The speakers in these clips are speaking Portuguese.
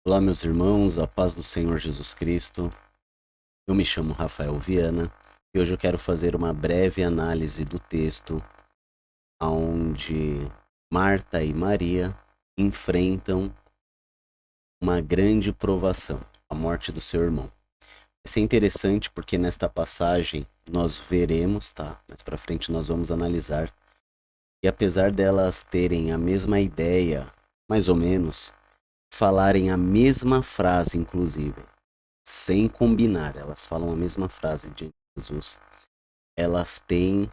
Olá, meus irmãos, a paz do Senhor Jesus Cristo. Eu me chamo Rafael Viana e hoje eu quero fazer uma breve análise do texto onde Marta e Maria enfrentam uma grande provação, a morte do seu irmão. Isso é interessante porque nesta passagem nós veremos, tá? Mais para frente nós vamos analisar. E apesar delas terem a mesma ideia, mais ou menos, falarem a mesma frase, inclusive, sem combinar, elas falam a mesma frase de Jesus. Elas têm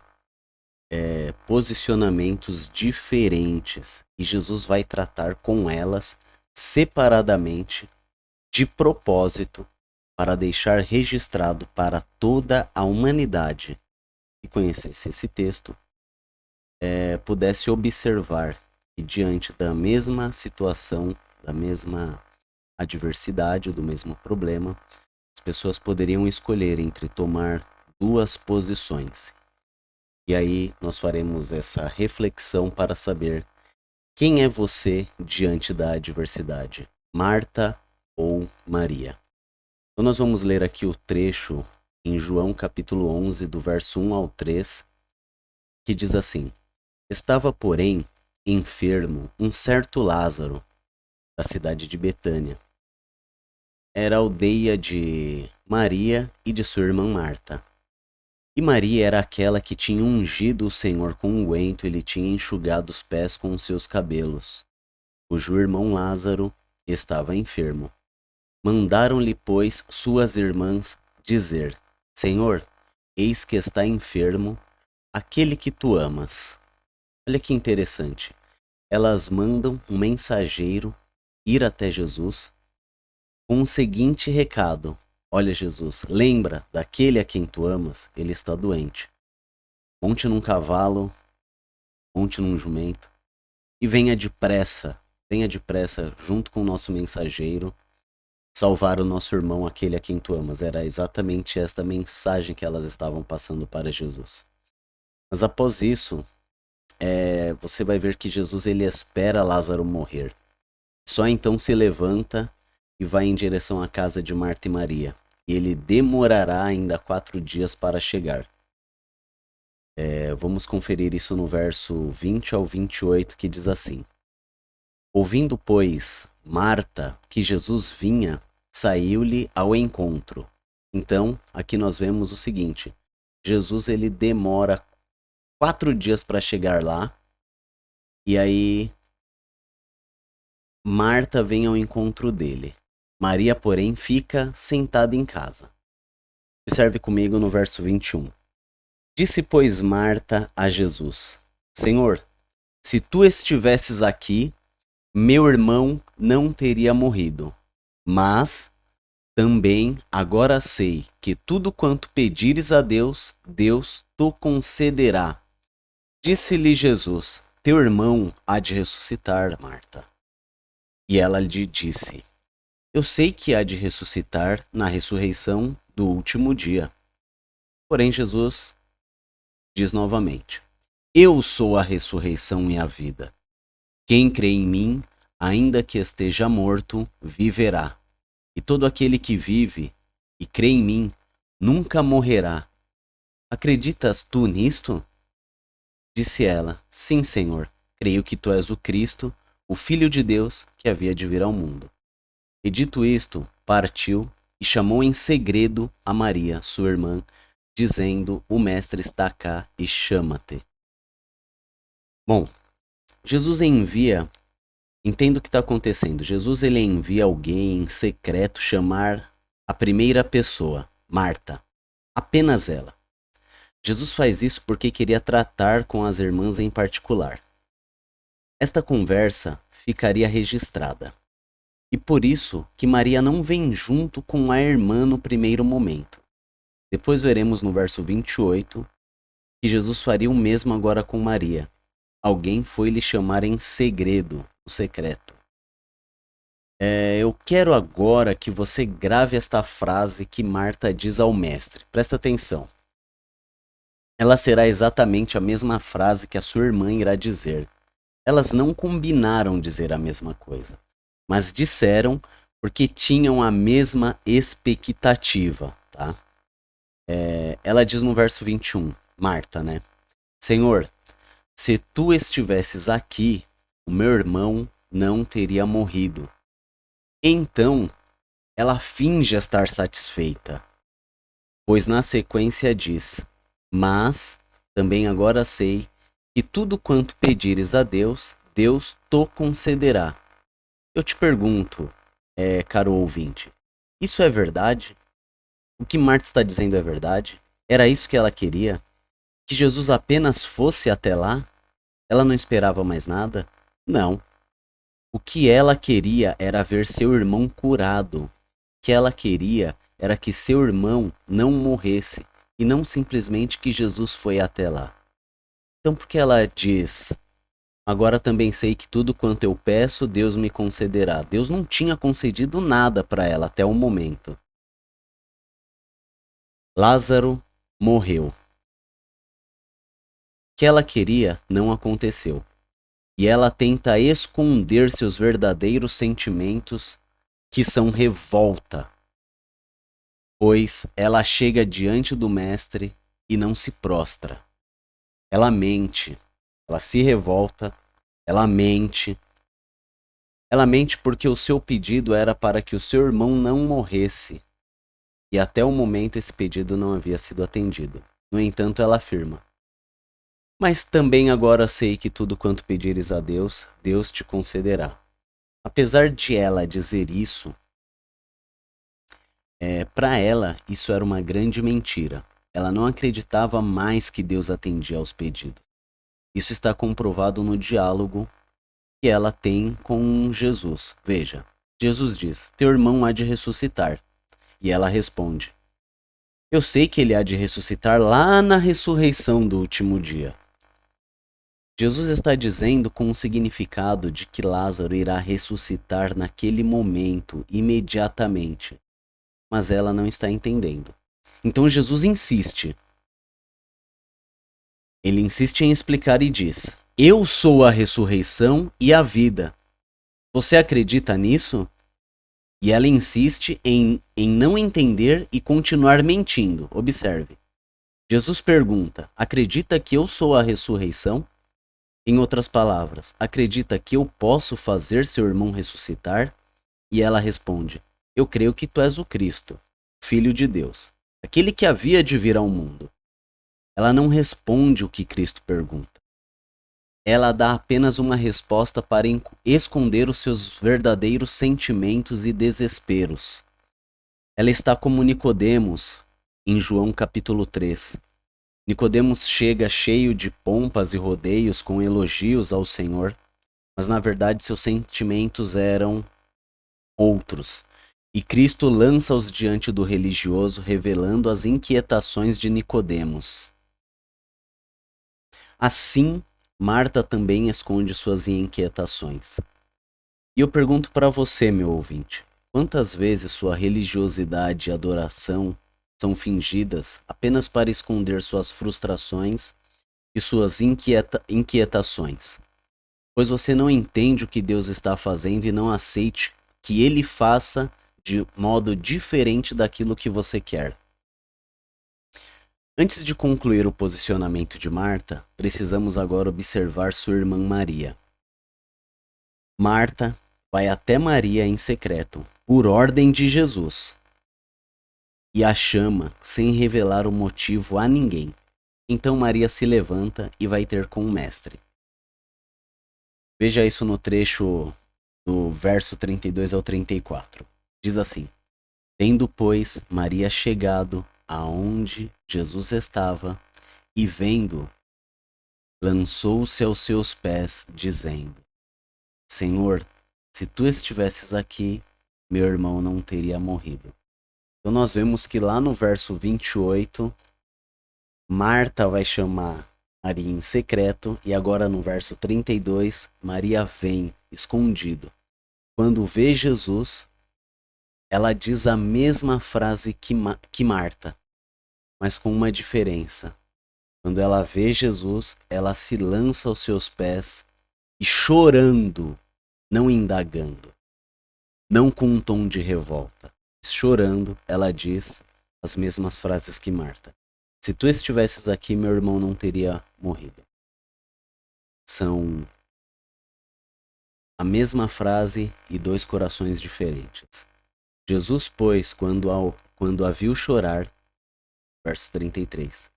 posicionamentos diferentes e Jesus vai tratar com elas separadamente, de propósito, para deixar registrado para toda a humanidade que conhecesse esse texto, pudesse observar que diante da mesma situação, da mesma adversidade, do mesmo problema, as pessoas poderiam escolher entre tomar duas posições. E aí nós faremos essa reflexão para saber quem é você diante da adversidade, Marta ou Maria. Então nós vamos ler aqui o trecho em João capítulo 11, do verso 1 ao 3, que diz assim: Estava, porém, enfermo um certo Lázaro, da cidade de Betânia. Era a aldeia de Maria e de sua irmã Marta. E Maria era aquela que tinha ungido o Senhor com unguento e lhe tinha enxugado os pés com os seus cabelos, cujo irmão Lázaro estava enfermo. Mandaram-lhe, pois, suas irmãs dizer: Senhor, eis que está enfermo aquele que tu amas. Olha que interessante. Elas mandam um mensageiro ir até Jesus com o seguinte recado: Olha, Jesus, lembra daquele a quem tu amas? Ele está doente. Monte num cavalo, monte num jumento e venha depressa, junto com o nosso mensageiro, salvar o nosso irmão, aquele a quem tu amas. Era exatamente esta mensagem que elas estavam passando para Jesus. Mas após isso, você vai ver que Jesus ele espera Lázaro morrer. Só então se levanta e vai em direção à casa de Marta e Maria. E ele demorará ainda 4 dias para chegar. Vamos conferir isso no verso 20 ao 28, que diz assim: Ouvindo, pois, Marta que Jesus vinha, saiu-lhe ao encontro. Então, aqui nós vemos o seguinte: Jesus ele demora 4 dias para chegar lá, e aí Marta vem ao encontro dele. Maria, porém, fica sentada em casa. Observe comigo no verso 21. Disse, pois, Marta a Jesus: Senhor, se tu estivesses aqui, meu irmão não teria morrido. Mas também agora sei que tudo quanto pedires a Deus, Deus te concederá. Disse-lhe Jesus: Teu irmão há de ressuscitar, Marta. E ela lhe disse: Eu sei que há de ressuscitar na ressurreição do último dia. Porém, Jesus diz novamente: Eu sou a ressurreição e a vida. Quem crê em mim, ainda que esteja morto, viverá. E todo aquele que vive e crê em mim, nunca morrerá. Acreditas tu nisto? Disse ela: Sim, Senhor. Creio que tu és o Cristo, o Filho de Deus, que havia de vir ao mundo. E dito isto, partiu e chamou em segredo a Maria, sua irmã, dizendo: O mestre está cá e chama-te. Bom, Jesus envia, entenda o que está acontecendo. Jesus ele envia alguém em secreto chamar a primeira pessoa, Marta, apenas ela. Jesus faz isso porque queria tratar com as irmãs em particular. Esta conversa ficaria registrada. E por isso que Maria não vem junto com a irmã no primeiro momento. Depois veremos no verso 28 que Jesus faria o mesmo agora com Maria. Alguém foi lhe chamar em segredo, o secreto. Eu quero agora que você grave esta frase que Marta diz ao mestre. Presta atenção. Ela será exatamente a mesma frase que a sua irmã irá dizer. Elas não combinaram dizer a mesma coisa, mas disseram porque tinham a mesma expectativa, tá? Ela diz no verso 21, Marta, né? Senhor, se tu estivesses aqui, o meu irmão não teria morrido. Então, ela finge estar satisfeita, pois na sequência diz: Mas também agora sei que tudo quanto pedires a Deus, Deus te concederá. Eu te pergunto, caro ouvinte, isso é verdade? O que Marta está dizendo é verdade? Era isso que ela queria? Que Jesus apenas fosse até lá? Ela não esperava mais nada? Não. O que ela queria era ver seu irmão curado. O que ela queria era que seu irmão não morresse e não simplesmente que Jesus foi até lá. Então, por que ela diz: Agora também sei que tudo quanto eu peço, Deus me concederá? Deus não tinha concedido nada para ela até o momento. Lázaro morreu. O que ela queria não aconteceu. E ela tenta esconder seus verdadeiros sentimentos, que são revolta, pois ela chega diante do mestre e não se prostra. Ela mente, ela se revolta, ela mente. Ela mente porque o seu pedido era para que o seu irmão não morresse. E até o momento esse pedido não havia sido atendido. No entanto, ela afirma: Mas também agora sei que tudo quanto pedires a Deus, Deus te concederá. Apesar de ela dizer isso, para ela isso era uma grande mentira. Ela não acreditava mais que Deus atendia aos pedidos. Isso está comprovado no diálogo que ela tem com Jesus. Veja, Jesus diz: Teu irmão há de ressuscitar. E ela responde: Eu sei que ele há de ressuscitar lá na ressurreição do último dia. Jesus está dizendo com o significado de que Lázaro irá ressuscitar naquele momento, imediatamente. Mas ela não está entendendo. Então Jesus insiste. Ele insiste em explicar e diz: Eu sou a ressurreição e a vida. Você acredita nisso? E ela insiste em não entender e continuar mentindo. Observe. Jesus pergunta: Acredita que eu sou a ressurreição? Em outras palavras, acredita que eu posso fazer seu irmão ressuscitar? E ela responde: Eu creio que tu és o Cristo, Filho de Deus, aquele que havia de vir ao mundo. Ela não responde o que Cristo pergunta. Ela dá apenas uma resposta para esconder os seus verdadeiros sentimentos e desesperos. Ela está como Nicodemos, em João capítulo 3. Nicodemos chega cheio de pompas e rodeios com elogios ao Senhor, mas na verdade seus sentimentos eram outros. E Cristo lança-os diante do religioso, revelando as inquietações de Nicodemos. Assim, Marta também esconde suas inquietações. E eu pergunto para você, meu ouvinte, quantas vezes sua religiosidade e adoração são fingidas apenas para esconder suas frustrações e suas inquietações? Pois você não entende o que Deus está fazendo e não aceite que Ele faça de modo diferente daquilo que você quer. Antes de concluir o posicionamento de Marta, precisamos agora observar sua irmã Maria. Marta vai até Maria em secreto, por ordem de Jesus, e a chama sem revelar o motivo a ninguém. Então Maria se levanta e vai ter com o mestre. Veja isso no trecho do verso 32 ao 34. Diz assim: Tendo, pois, Maria chegado aonde Jesus estava, e vendo, lançou-se aos seus pés, dizendo: Senhor, se tu estivesses aqui, meu irmão não teria morrido. Então nós vemos que lá no verso 28, Marta vai chamar Maria em secreto, e agora no verso 32, Maria vem escondido. Quando vê Jesus, ela diz a mesma frase que Marta, mas com uma diferença. Quando ela vê Jesus, ela se lança aos seus pés e chorando, não indagando. não com um tom de revolta. Chorando, ela diz as mesmas frases que Marta. Se tu estivesses aqui, meu irmão não teria morrido. São a mesma frase e dois corações diferentes. Jesus, pois, quando a viu chorar, verso 33,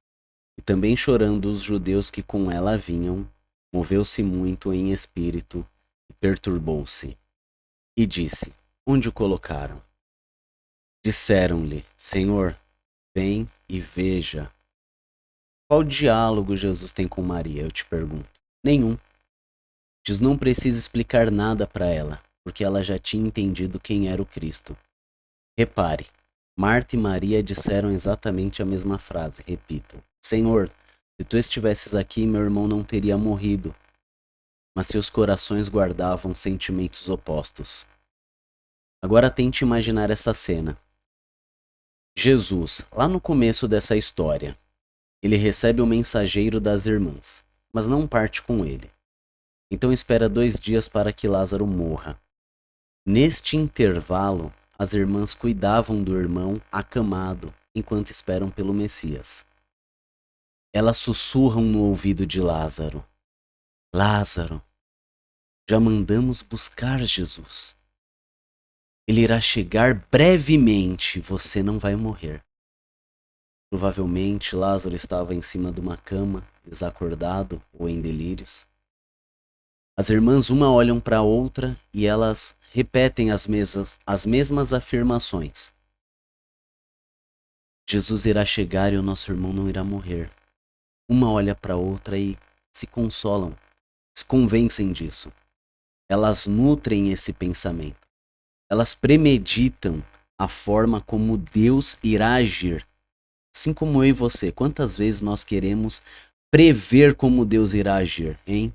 e também chorando os judeus que com ela vinham, moveu-se muito em espírito e perturbou-se. E disse: Onde o colocaram? Disseram-lhe: Senhor, vem e veja. Qual diálogo Jesus tem com Maria, eu te pergunto? Nenhum. Jesus não precisa explicar nada para ela, porque ela já tinha entendido quem era o Cristo. Repare, Marta e Maria disseram exatamente a mesma frase, repito. Senhor, se tu estivesses aqui, meu irmão não teria morrido. Mas seus corações guardavam sentimentos opostos. Agora tente imaginar essa cena. Jesus, lá no começo dessa história, ele recebe o mensageiro das irmãs, mas não parte com ele. Então espera 2 dias para que Lázaro morra. Neste intervalo, as irmãs cuidavam do irmão acamado enquanto esperam pelo Messias. Elas sussurram no ouvido de Lázaro: Lázaro, já mandamos buscar Jesus. Ele irá chegar brevemente, você não vai morrer. Provavelmente Lázaro estava em cima de uma cama, desacordado ou em delírios. As irmãs uma olham para a outra e elas repetem as mesmas afirmações. Jesus irá chegar e o nosso irmão não irá morrer. Uma olha para a outra e se consolam, se convencem disso. Elas nutrem esse pensamento. Elas premeditam a forma como Deus irá agir. Assim como eu e você, quantas vezes nós queremos prever como Deus irá agir, hein?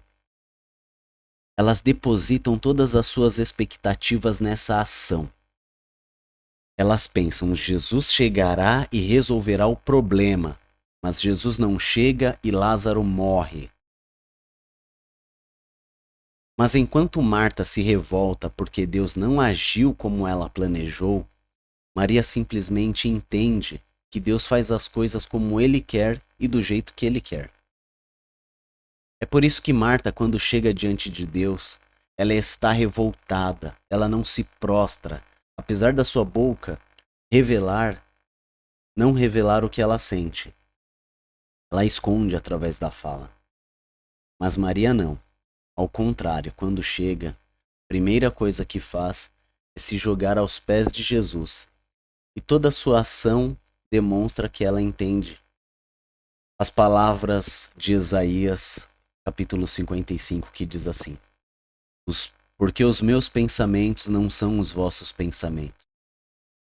Elas depositam todas as suas expectativas nessa ação. Elas pensam, Jesus chegará e resolverá o problema, mas Jesus não chega e Lázaro morre. Mas enquanto Marta se revolta porque Deus não agiu como ela planejou, Maria simplesmente entende que Deus faz as coisas como Ele quer e do jeito que Ele quer. É por isso que Marta, quando chega diante de Deus, ela está revoltada, ela não se prostra, apesar da sua boca não revelar o que ela sente. Ela esconde através da fala. Mas Maria não. Ao contrário, quando chega, a primeira coisa que faz é se jogar aos pés de Jesus. E toda a sua ação demonstra que ela entende as palavras de Isaías, capítulo 55, que diz assim: Porque os meus pensamentos não são os vossos pensamentos,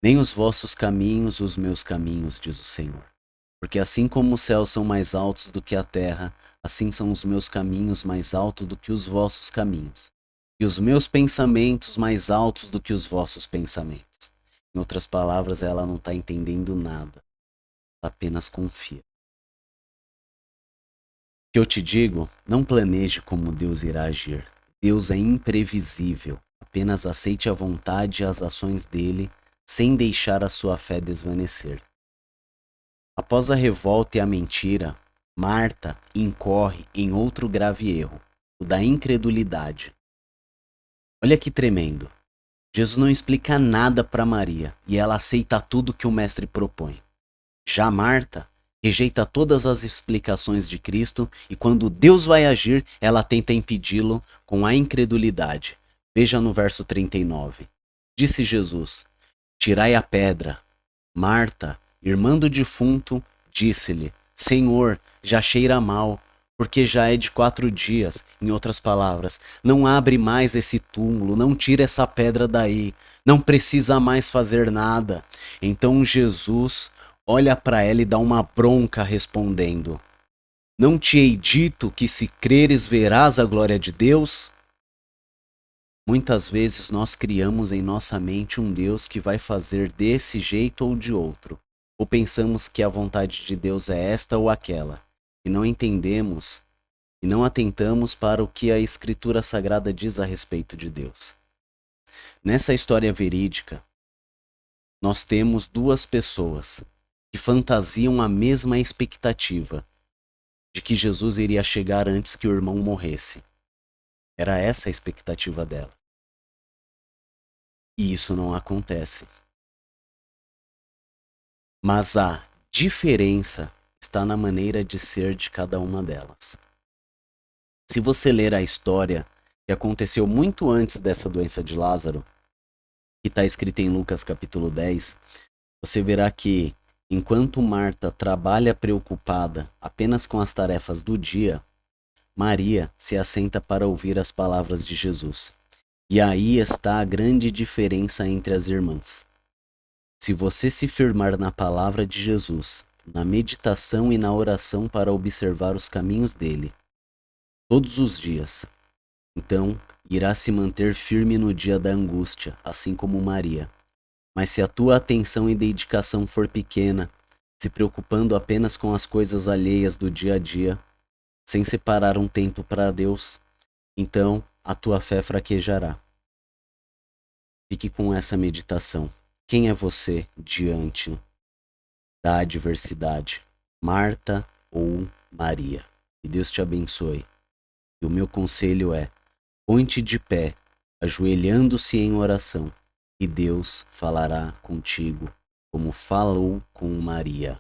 nem os vossos caminhos os meus caminhos, diz o Senhor. Porque assim como os céus são mais altos do que a terra, assim são os meus caminhos mais altos do que os vossos caminhos, e os meus pensamentos mais altos do que os vossos pensamentos. Em outras palavras, ela não está entendendo nada, apenas confia. O que eu te digo, não planeje como Deus irá agir. Deus é imprevisível. Apenas aceite a vontade e as ações dele, sem deixar a sua fé desvanecer. Após a revolta e a mentira, Marta incorre em outro grave erro, o da incredulidade. Olha que tremendo. Jesus não explica nada para Maria e ela aceita tudo que o mestre propõe. Já Marta rejeita todas as explicações de Cristo e quando Deus vai agir, ela tenta impedi-lo com a incredulidade. Veja no verso 39. Disse Jesus: Tirai a pedra. Marta, irmã do defunto, disse-lhe: Senhor, já cheira mal, porque já é de 4 dias. Em outras palavras, não abre mais esse túmulo, não tira essa pedra daí, não precisa mais fazer nada. Então Jesus olha para ela e dá uma bronca respondendo: Não te hei dito que se creres verás a glória de Deus? Muitas vezes nós criamos em nossa mente um Deus que vai fazer desse jeito ou de outro. Ou pensamos que a vontade de Deus é esta ou aquela, e não entendemos e não atentamos para o que a Escritura Sagrada diz a respeito de Deus. Nessa história verídica, nós temos duas pessoas que fantasiam a mesma expectativa de que Jesus iria chegar antes que o irmão morresse. Era essa a expectativa dela. E isso não acontece. Mas a diferença está na maneira de ser de cada uma delas. Se você ler a história que aconteceu muito antes dessa doença de Lázaro, que está escrita em Lucas capítulo 10, você verá que, enquanto Marta trabalha preocupada apenas com as tarefas do dia, Maria se assenta para ouvir as palavras de Jesus. E aí está a grande diferença entre as irmãs. Se você se firmar na palavra de Jesus, na meditação e na oração para observar os caminhos dele, todos os dias, então irá se manter firme no dia da angústia, assim como Maria. Mas se a tua atenção e dedicação for pequena, se preocupando apenas com as coisas alheias do dia a dia, sem separar um tempo para Deus, então a tua fé fraquejará. Fique com essa meditação. Quem é você diante da adversidade? Marta ou Maria? Que Deus te abençoe. E o meu conselho é: põe-te de pé, ajoelhando-se em oração, e Deus falará contigo como falou com Maria.